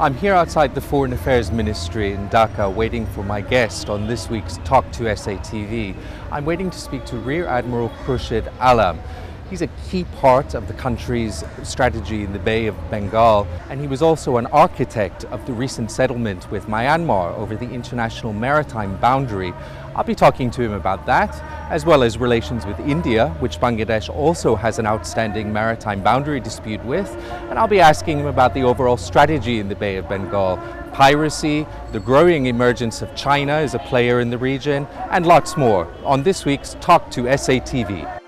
I'm here outside the Foreign Affairs Ministry in Dhaka waiting for my guest on this week's Talk to SATV. I'm waiting to speak to Rear Admiral Khurshad Alam. He's a key part of the country's strategy in the Bay of Bengal, and he was also an architect of the recent settlement with Myanmar over the international maritime boundary. I'll be talking to him about that, as well as relations with India, which Bangladesh also has an outstanding maritime boundary dispute with, and I'll be asking him about the overall strategy in the Bay of Bengal, piracy, the growing emergence of China as a player in the region, and lots more on this week's Talk to SATV.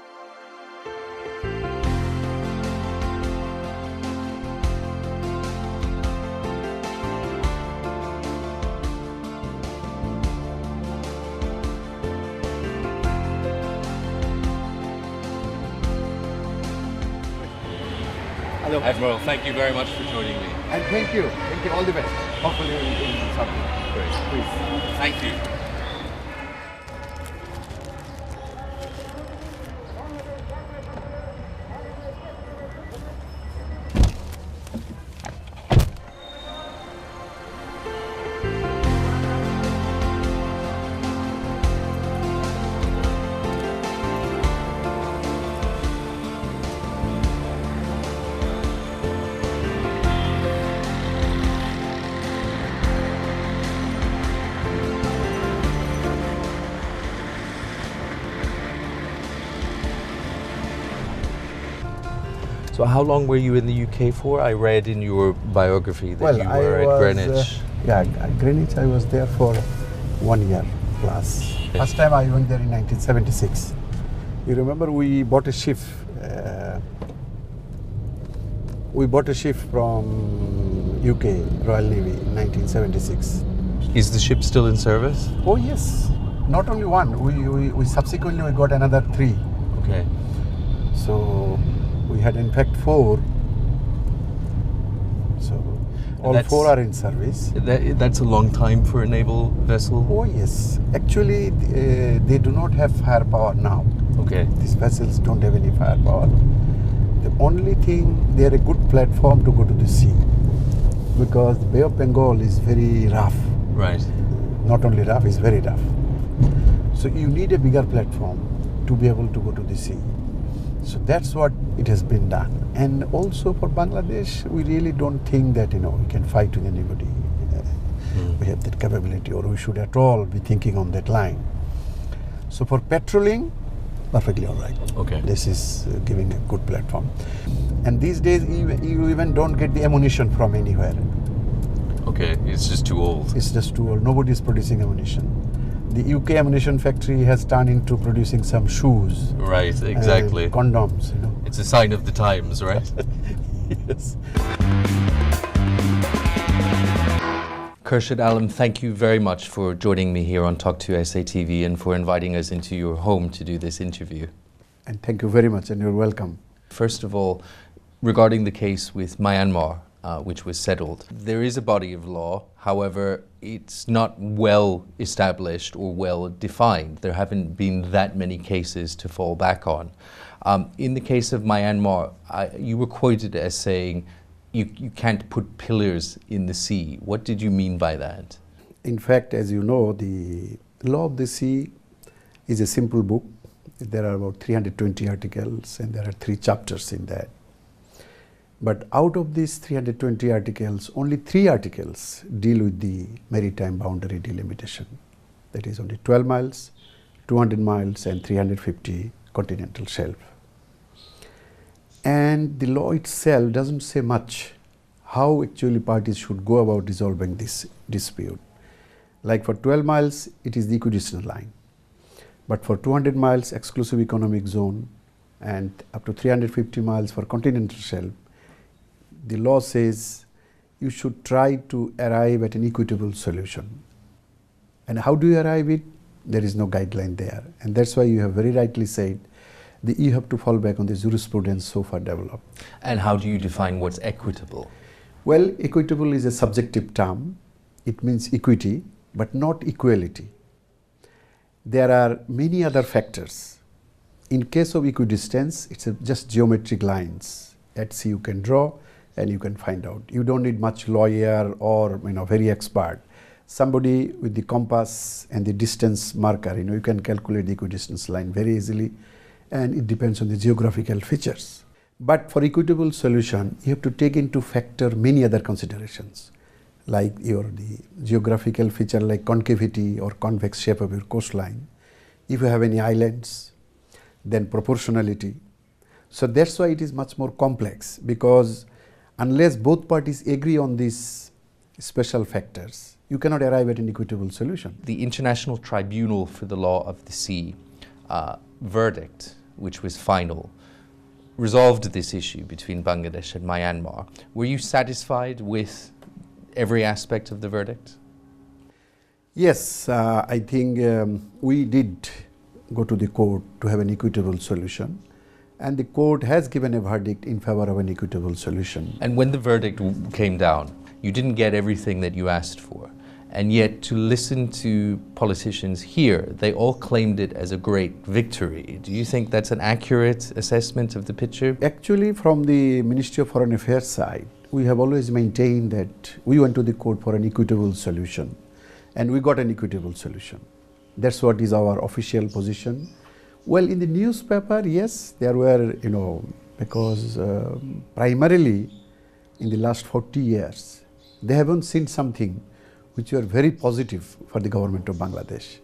Hello. Admiral, thank you very much for joining me. And thank you, all the best. Hopefully we will do something. Great. Please. Thank you. So how long were you in the UK for? I read in your biography that you were at Greenwich. At Greenwich I was there for 1 year plus. First time I went there in 1976. You remember we bought a ship. We bought a ship from UK Royal Navy in 1976. Is the ship still in service? Oh yes, not only one. We subsequently got another 3. Okay. So we had in fact 4. So all 4 are in service. That's a long time for a naval vessel? Oh yes. Actually they do not have firepower now. Okay. These vessels don't have any firepower. The only thing, they are a good platform to go to the sea, because the Bay of Bengal is very rough. Right. Not only rough, it's very rough. So you need a bigger platform to be able to go to the sea. So that's what it has been done. And also for Bangladesh, we really don't think that, we can fight with anybody. We have that capability, or we should at all be thinking on that line. So for patrolling, perfectly all right. Okay. This is giving a good platform. And these days, you even don't get the ammunition from anywhere. Okay, it's just too old. It's just too old. Nobody is producing ammunition. The UK ammunition factory has turned into producing some shoes. Right, exactly. Condoms, It's a sign of the times, right? Yes. Khurshad Alam, thank you very much for joining me here on Talk to SATV and for inviting us into your home to do this interview. And thank you very much, and you're welcome. First of all, regarding the case with Myanmar, which was settled, there is a body of law. However, it's not well established or well defined. There haven't been that many cases to fall back on. In the case of Myanmar, you were quoted as saying, you can't put pillars in the sea. What did you mean by that? In fact, as you know, the Law of the Sea is a simple book. There are about 320 articles and there are 3 chapters in that. But out of these 320 articles, only 3 articles deal with the maritime boundary delimitation. That is only 12 miles, 200 miles and 350 continental shelf. And the law itself doesn't say much how actually parties should go about resolving this dispute. Like for 12 miles, it is the equidistant line. But for 200 miles, exclusive economic zone, and up to 350 miles for continental shelf, the law says you should try to arrive at an equitable solution. And how do you arrive it? There is no guideline there. And that's why you have very rightly said that you have to fall back on the jurisprudence so far developed. And how do you define what's equitable? Well, equitable is a subjective term. It means equity, but not equality. There are many other factors. In case of equidistance, it's just geometric lines. At sea you can draw, and you can find out. You don't need much lawyer or very expert. Somebody with the compass and the distance marker, you can calculate the equidistance line very easily, and it depends on the geographical features. But for equitable solution, you have to take into factor many other considerations, like the geographical feature like concavity or convex shape of your coastline. If you have any islands, then proportionality. So that's why it is much more complex, because unless both parties agree on these special factors, you cannot arrive at an equitable solution. The International Tribunal for the Law of the Sea verdict, which was final, resolved this issue between Bangladesh and Myanmar. Were you satisfied with every aspect of the verdict? Yes, I think we did go to the court to have an equitable solution, and the court has given a verdict in favor of an equitable solution. And when the verdict came down, you didn't get everything that you asked for. And yet, to listen to politicians here, they all claimed it as a great victory. Do you think that's an accurate assessment of the picture? Actually, from the Ministry of Foreign Affairs side, we have always maintained that we went to the court for an equitable solution, and we got an equitable solution. That's what is our official position. Well, in the newspaper, yes, there were, because primarily in the last 40 years, they haven't seen something which were very positive for the government of Bangladesh.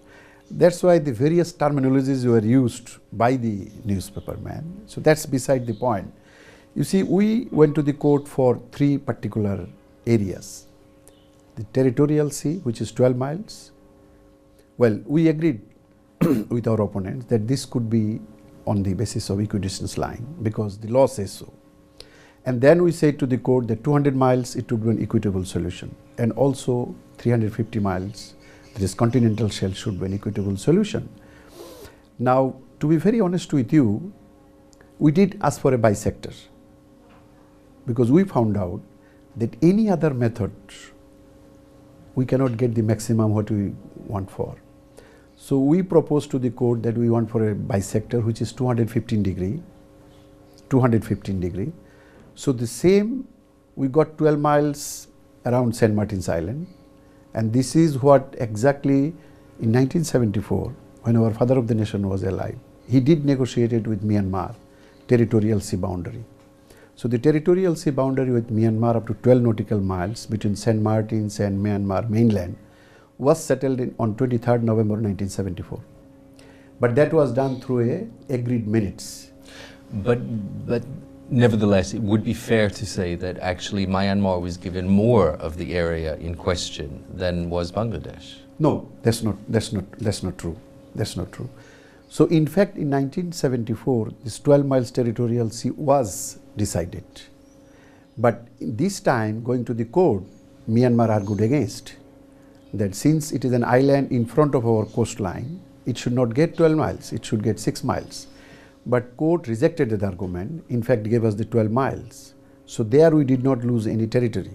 That's why the various terminologies were used by the newspaper man. So that's beside the point. You see, we went to the court for 3 particular areas. The territorial sea, which is 12 miles. Well, we agreed with our opponents that this could be on the basis of equidistance line, because the law says so. And then we said to the court that 200 miles, it would be an equitable solution. And also 350 miles, that is continental shelf, should be an equitable solution. Now, to be very honest with you, we did ask for a bisector, because we found out that any other method, we cannot get the maximum what we want for. So we proposed to the court that we want for a bisector, which is 215 degree. So the same, we got 12 miles around St. Martin's Island, and this is what exactly in 1974, when our father of the nation was alive, he did negotiate it with Myanmar, territorial sea boundary. So the territorial sea boundary with Myanmar up to 12 nautical miles between St. Martin's and Myanmar mainland was settled on 23rd November 1974. But that was done through a agreed minutes. But nevertheless, it would be fair to say that actually Myanmar was given more of the area in question than was Bangladesh. No, that's not true. That's not true. So in fact, in 1974, this 12 miles territorial sea was decided. But this time, going to the court, Myanmar argued against that, since it is an island in front of our coastline, it should not get 12 miles, it should get 6 miles. But court rejected that argument, in fact gave us the 12 miles. So there we did not lose any territory.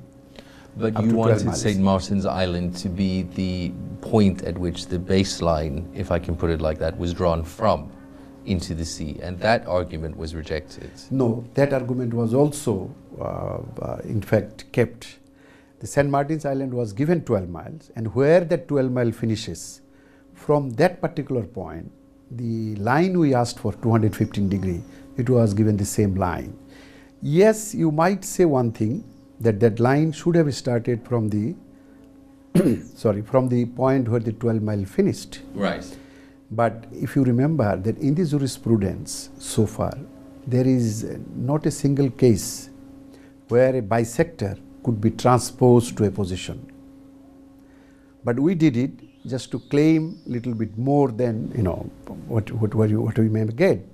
But you wanted St. Martin's Island to be the point at which the baseline, if I can put it like that, was drawn from into the sea, and that argument was rejected. No, that argument was also in fact kept. The St. Martin's Island was given 12 miles, and where that 12 mile finishes, from that particular point, the line we asked for, 215 degree, it was given the same line. Yes, you might say one thing, that that line should have started from the from the point where the 12 mile finished. Right. But if you remember that in the jurisprudence so far, there is not a single case where a bisector could be transposed to a position. But we did it just to claim a little bit more than what we may get.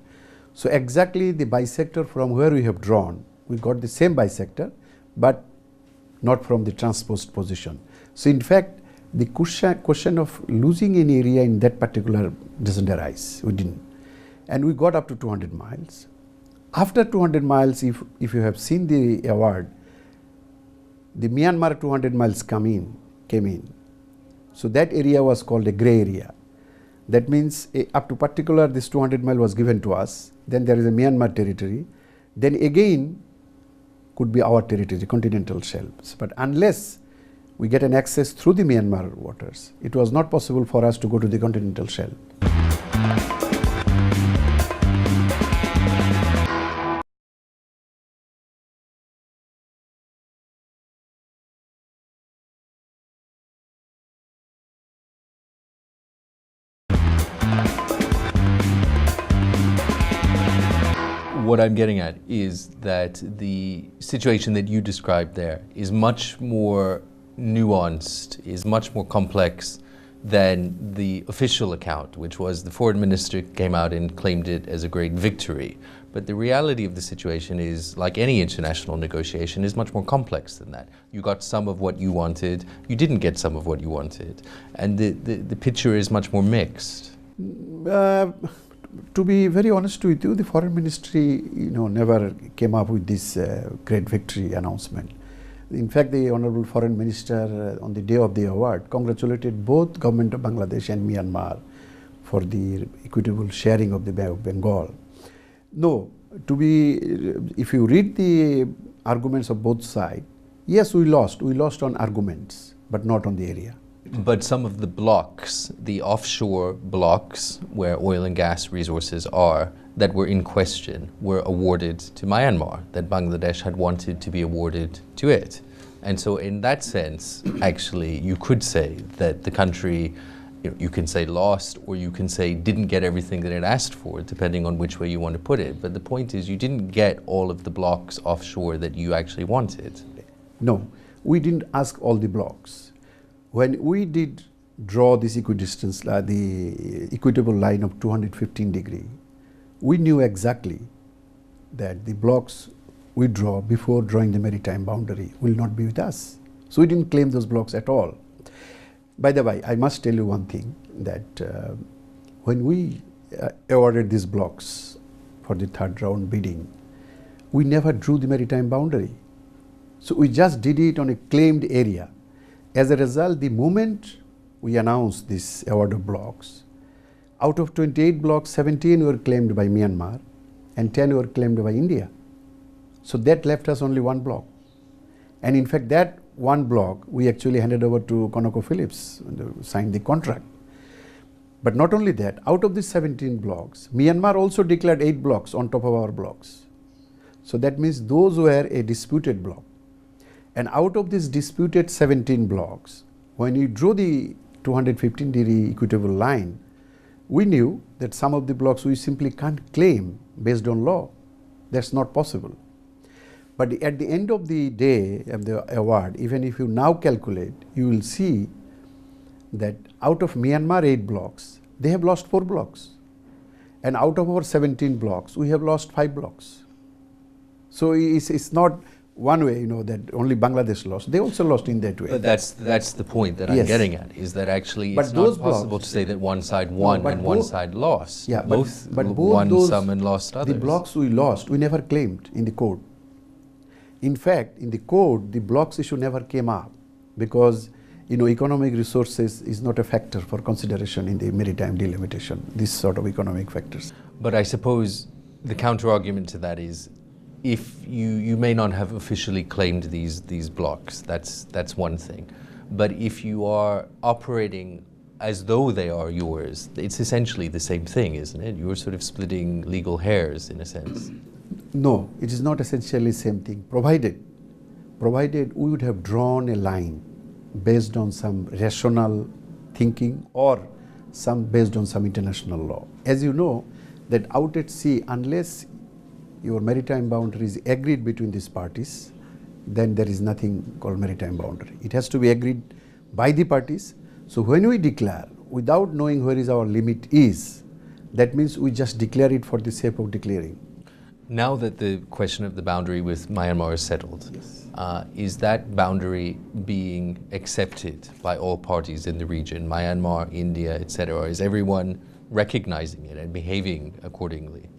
So exactly the bisector from where we have drawn, we got the same bisector, but not from the transposed position. So in fact, the question of losing any area in that particular doesn't arise. We didn't. And we got up to 200 miles. After 200 miles, if you have seen the award, the Myanmar 200 miles came in. So that area was called a grey area. That means up to particular this 200 mile was given to us. Then there is a Myanmar territory. Then again could be our territory, continental shelves. But unless we get an access through the Myanmar waters, it was not possible for us to go to the continental shelf. What I'm getting at is that the situation that you described there is much more nuanced, is much more complex than the official account, which was the foreign minister came out and claimed it as a great victory. But the reality of the situation is, like any international negotiation, is much more complex than that. You got some of what you wanted, you didn't get some of what you wanted, and the picture is much more mixed. To be very honest with you, the foreign ministry, never came up with this great victory announcement. In fact, the honorable foreign minister on the day of the award congratulated both government of Bangladesh and Myanmar for the equitable sharing of the Bay of Bengal. No, if you read the arguments of both sides, yes, we lost on arguments, but not on the area. But some of the blocks, the offshore blocks where oil and gas resources are, that were in question, were awarded to Myanmar, that Bangladesh had wanted to be awarded to it. And so in that sense, actually, you could say that the country, you can say lost, or you can say didn't get everything that it asked for, depending on which way you want to put it. But the point is, you didn't get all of the blocks offshore that you actually wanted. No, we didn't ask all the blocks. When we did draw this equidistance, the equitable line of 215 degree, we knew exactly that the blocks we draw before drawing the maritime boundary will not be with us. So we didn't claim those blocks at all. By the way, I must tell you one thing, that when we awarded these blocks for the third round bidding, we never drew the maritime boundary. So we just did it on a claimed area. As a result, the moment we announced this award of blocks, out of 28 blocks, 17 were claimed by Myanmar and 10 were claimed by India. So that left us only one block. And in fact, that one block we actually handed over to ConocoPhillips and signed the contract. But not only that, out of the 17 blocks, Myanmar also declared 8 blocks on top of our blocks. So that means those were a disputed block. And out of these disputed 17 blocks, when we drew the 215 degree equitable line, we knew that some of the blocks we simply can't claim based on law. That's not possible. But at the end of the day of the award, even if you now calculate, you will see that out of Myanmar 8 blocks, they have lost 4 blocks. And out of our 17 blocks, we have lost 5 blocks. So it's not one way, that only Bangladesh lost. They also lost in that way. But that's the point that Yes. I'm getting at, is that actually But it's those not possible blocks- to say that one side won and one side lost. Yeah, both but won those, some and lost others. The blocks we lost, we never claimed in the court. In fact, in the court, the blocks issue never came up because, economic resources is not a factor for consideration in the maritime delimitation, this sort of economic factors. But I suppose the counter-argument to that is, if you may not have officially claimed these blocks, that's one thing. But if you are operating as though they are yours, it's essentially the same thing, isn't it? You're sort of splitting legal hairs in a sense. No, it is not essentially the same thing, provided we would have drawn a line based on some rational thinking or based on some international law. As you know, that out at sea, unless your maritime boundary is agreed between these parties, then there is nothing called maritime boundary. It has to be agreed by the parties. So when we declare, without knowing where is our limit is, that means we just declare it for the sake of declaring. Now that the question of the boundary with Myanmar is settled, Yes. Is that boundary being accepted by all parties in the region, Myanmar, India, etc.? Is everyone recognizing it and behaving accordingly?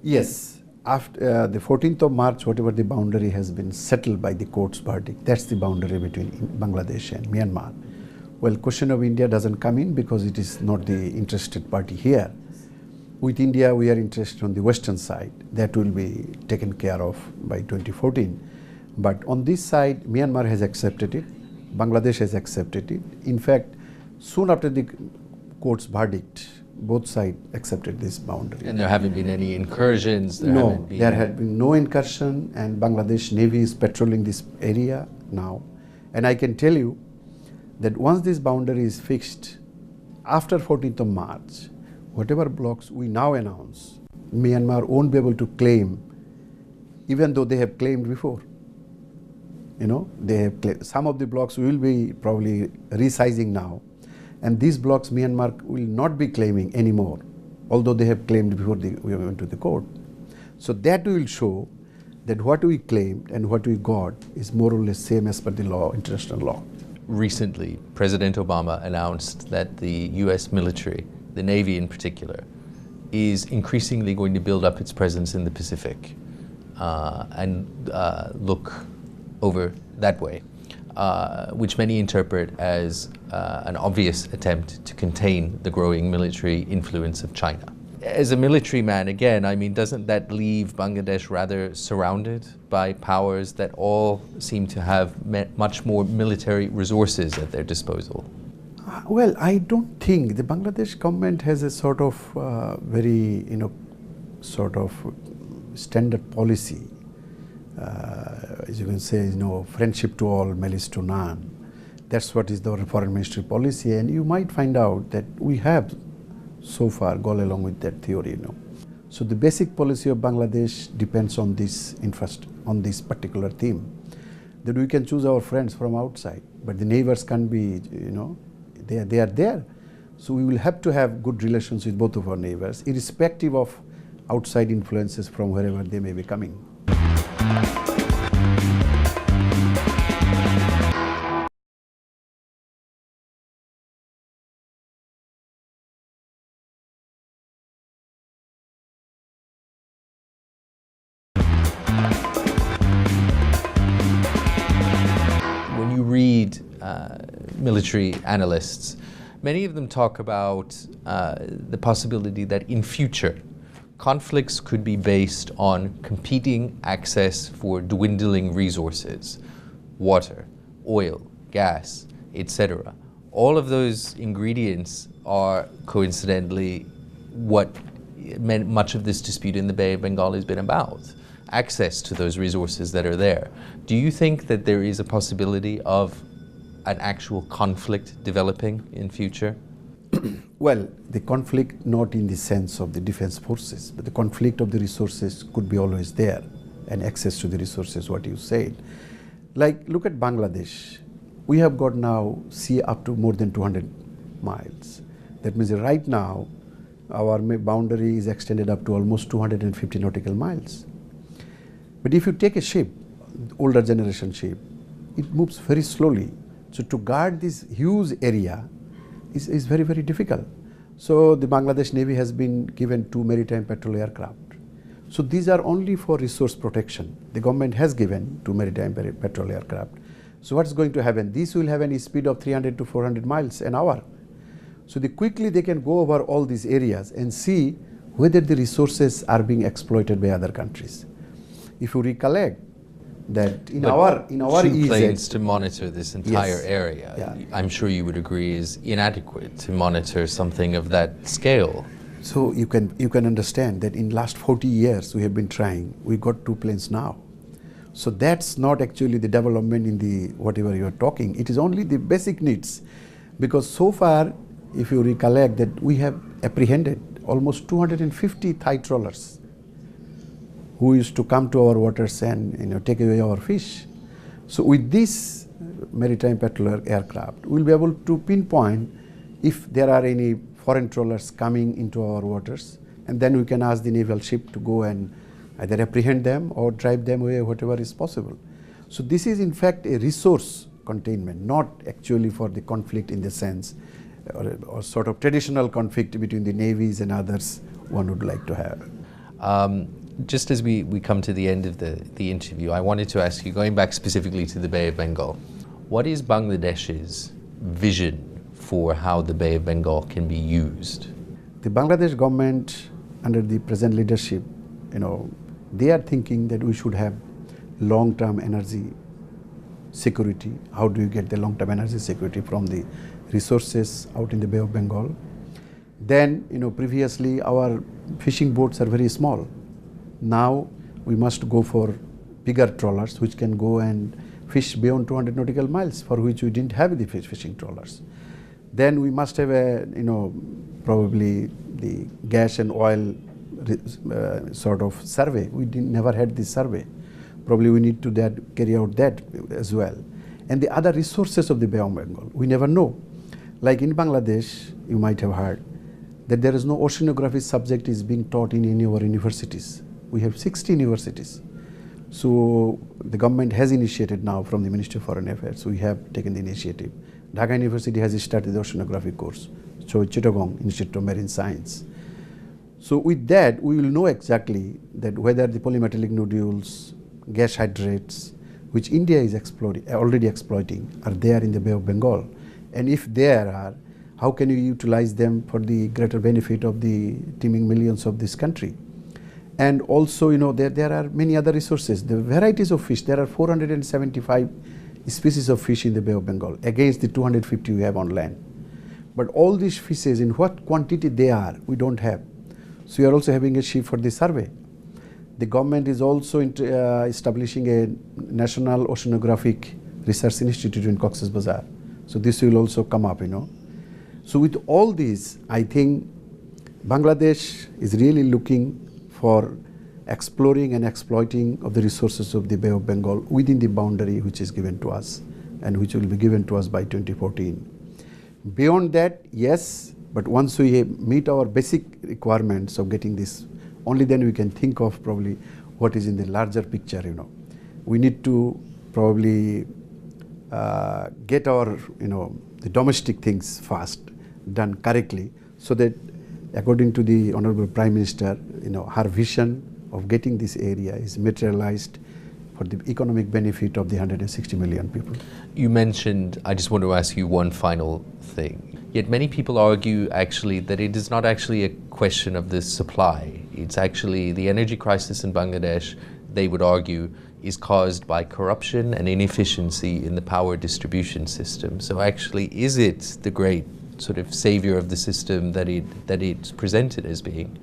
Yes, after the 14th of March, whatever the boundary has been settled by the court's verdict, that's the boundary between Bangladesh and Myanmar. Well, question of India doesn't come in because it is not the interested party here. with India, we are interested on the western side. That will be taken care of by 2014. But on this side, Myanmar has accepted it, Bangladesh has accepted it. In fact, soon after the court's verdict, both sides accepted this boundary. And there haven't been any incursions? There had been no incursion, and Bangladesh Navy is patrolling this area now. And I can tell you that once this boundary is fixed, after 14th of March, whatever blocks we now announce, Myanmar won't be able to claim, even though they have claimed before. You know, they have some of the blocks will be probably resizing now, and these blocks Myanmar will not be claiming anymore, although they have claimed before we went to the court. So that will show that what we claimed and what we got is more or less same as per the law, international law. Recently, President Obama announced that the US military, the Navy in particular, is increasingly going to build up its presence in the Pacific and look over that way, which many interpret as an obvious attempt to contain the growing military influence of China. As a military man, again, I mean, doesn't that leave Bangladesh rather surrounded by powers that all seem to have much more military resources at their disposal? Well, I don't think the Bangladesh government has a sort of very, sort of standard policy. As you can say, friendship to all, malice to none. That's what is the foreign ministry policy, and you might find out that we have so far gone along with that theory. So the basic policy of Bangladesh depends on this on this particular theme. That we can choose our friends from outside, but the neighbors can't be, they are there. So we will have to have good relations with both of our neighbors, irrespective of outside influences from wherever they may be coming. When you read military analysts, many of them talk about the possibility that in future, conflicts could be based on competing access for dwindling resources, water, oil, gas, etc. All of those ingredients are coincidentally what much of this dispute in the Bay of Bengal has been about, access to those resources that are there. Do you think that there is a possibility of an actual conflict developing in future? Well, the conflict not in the sense of the defense forces, but the conflict of the resources could be always there, and access to the resources, what you said. Like, look at Bangladesh. We have got now sea up to more than 200 miles. That means right now, our boundary is extended up to almost 250 nautical miles. But if you take a ship, older generation ship, it moves very slowly. So to guard this huge area is very, very difficult. So the Bangladesh Navy has been given 2 maritime patrol aircraft. So these are only for resource protection. The government has given 2 maritime patrol aircraft. So what's going to happen? These will have a speed of 300 to 400 miles an hour. So quickly they can go over all these areas and see whether the resources are being exploited by other countries. If you recollect that in our two EZ, planes to monitor this entire Yes. area, Yeah. I'm sure you would agree, is inadequate to monitor something of that scale. So you can understand that in last 40 years we have been trying. We got 2 planes now. So that's not actually the development in the whatever you are talking. It is only the basic needs, because so far, if you recollect, that we have apprehended almost 250 Thai trawlers who used to come to our waters and take away our fish. So with this maritime patrol aircraft, we'll be able to pinpoint if there are any foreign trawlers coming into our waters, and then we can ask the naval ship to go and either apprehend them or drive them away, whatever is possible. So this is in fact a resource containment, not actually for the conflict in the sense, or sort of traditional conflict between the navies and others one would like to have. Just as we come to the end of the interview, I wanted to ask you, going back specifically to the Bay of Bengal, what is Bangladesh's vision for how the Bay of Bengal can be used? The Bangladesh government under the present leadership, they are thinking that we should have long-term energy security. How do you get the long-term energy security from the resources out in the Bay of Bengal? Then, previously our fishing boats are very small. Now we must go for bigger trawlers which can go and fish beyond 200 nautical miles, for which we didn't have the fishing trawlers. Then we must have a, probably the gas and oil sort of survey. We never had this survey. Probably we need to carry out that as well. And the other resources of the Bay of Bengal, we never know. Like in Bangladesh, you might have heard that there is no oceanography subject is being taught in any of our universities. We have 16 universities. So the government has initiated now from the Ministry of Foreign Affairs. We have taken the initiative. Dhaka University has started the oceanography course. So Chittagong Institute of Marine Science. So with that, we will know exactly that whether the polymetallic nodules, gas hydrates, which India is already exploiting, are there in the Bay of Bengal. And if there are, how can you utilize them for the greater benefit of the teeming millions of this country? And also, there are many other resources. The varieties of fish, there are 475 species of fish in the Bay of Bengal against the 250 we have on land. But all these fishes, in what quantity they are, we don't have. So we are also having a ship for the survey. The government is also establishing a National Oceanographic Research Institute in Cox's Bazar. So this will also come up, So with all this, I think Bangladesh is really looking for exploring and exploiting of the resources of the Bay of Bengal within the boundary which is given to us and which will be given to us by 2014. Beyond that, yes, but once we meet our basic requirements of getting this, only then we can think of probably what is in the larger picture, We need to probably get our, the domestic things first done correctly, so that according to the Honorable Prime Minister, her vision of getting this area is materialized for the economic benefit of the 160 million people. You mentioned, I just want to ask you one final thing. Yet many people argue actually that it is not actually a question of the supply. It's actually the energy crisis in Bangladesh, they would argue, is caused by corruption and inefficiency in the power distribution system. So actually, is it the great sort of savior of the system that it's presented as being?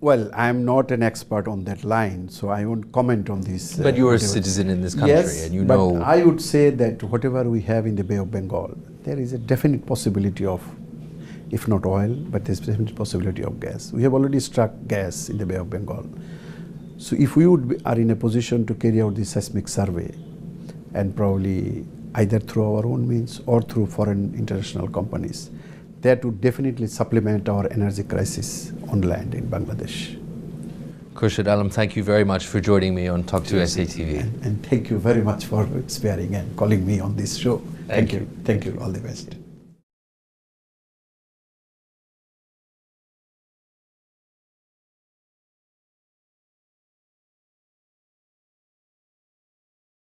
Well, I am not an expert on that line, so I won't comment on this. But you're a citizen in this country, yes, and you know. But I would say that whatever we have in the Bay of Bengal, there is a definite possibility of, if not oil, but there's definite possibility of gas. We have already struck gas in the Bay of Bengal. So if we are in a position to carry out the seismic survey, and probably either through our own means or through foreign international companies, that would definitely supplement our energy crisis on land in Bangladesh. Khurshad Alam, thank you very much for joining me on Talk to SATV. And thank you very much for sparing and calling me on this show. Thank you. Thank you. All the best.